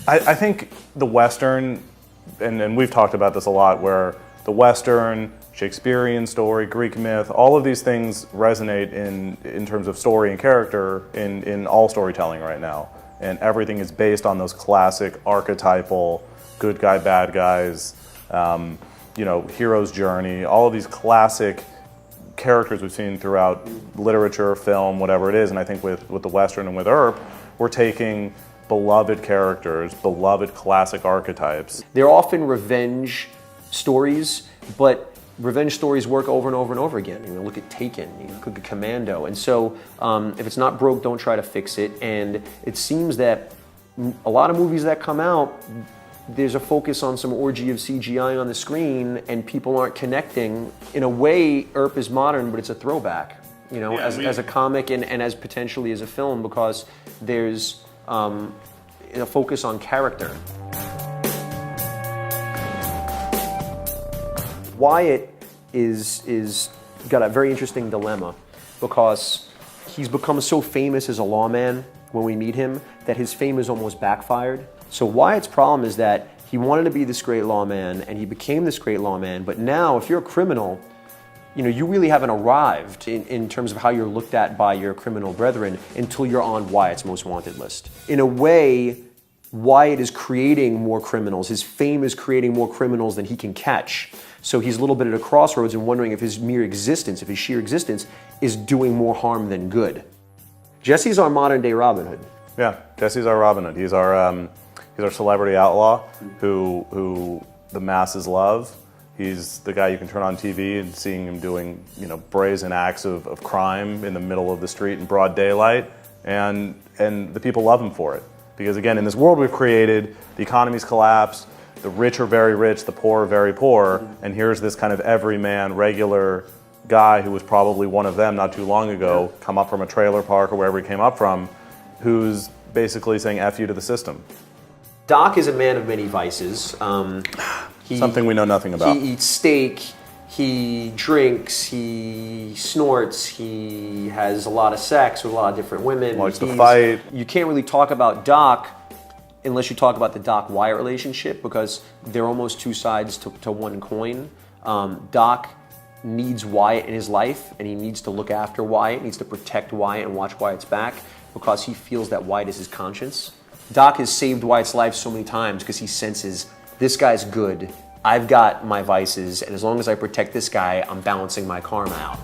I think the Western, and we've talked about this a lot, where the Western, Shakespearean story, Greek myth, all of these things resonate in terms of story and character in all storytelling right now. And everything is based on those classic archetypal good guy, bad guys, hero's journey, all of these classic characters we've seen throughout literature, film, whatever it is. And I think with the Western and with Earp, we're taking beloved characters, beloved classic archetypes. They're often revenge stories, but revenge stories work over and over and over again. Look at Taken, look at Commando. And so if it's not broke, don't try to fix it. And it seems that a lot of movies that come out, there's a focus on some orgy of CGI on the screen and people aren't connecting. In a way, Earp is modern, but it's a throwback, as a comic and as potentially as a film, because there's a focus on character. Wyatt is got a very interesting dilemma because he's become so famous as a lawman when we meet him that his fame is almost backfired. So Wyatt's problem is that he wanted to be this great lawman and he became this great lawman, but now if you're a criminal, you really haven't arrived in terms of how you're looked at by your criminal brethren until you're on Wyatt's most wanted list. In a way, Wyatt is creating more criminals. His fame is creating more criminals than he can catch. So he's a little bit at a crossroads and wondering if his mere existence, if his sheer existence, is doing more harm than good. Jesse's our modern day Robin Hood. Yeah, Jesse's our Robin Hood. He's our celebrity outlaw who the masses love. He's the guy you can turn on TV and seeing him doing, brazen acts of crime in the middle of the street in broad daylight, and the people love him for it. Because again, in this world we've created, the economy's collapsed, the rich are very rich, the poor are very poor, and here's this kind of everyman, regular guy who was probably one of them not too long ago, come up from a trailer park or wherever he came up from, who's basically saying F you to the system. Doc is a man of many vices. Something we know nothing about. He eats steak, he drinks, he snorts, he has a lot of sex with a lot of different women. Likes to fight. You can't really talk about Doc unless you talk about the Doc-Wyatt relationship, because they're almost two sides to one coin. Doc needs Wyatt in his life, and he needs to look after Wyatt, needs to protect Wyatt and watch Wyatt's back, because he feels that Wyatt is his conscience. Doc has saved Wyatt's life so many times because he senses, this guy's good, I've got my vices, and as long as I protect this guy, I'm balancing my karma out.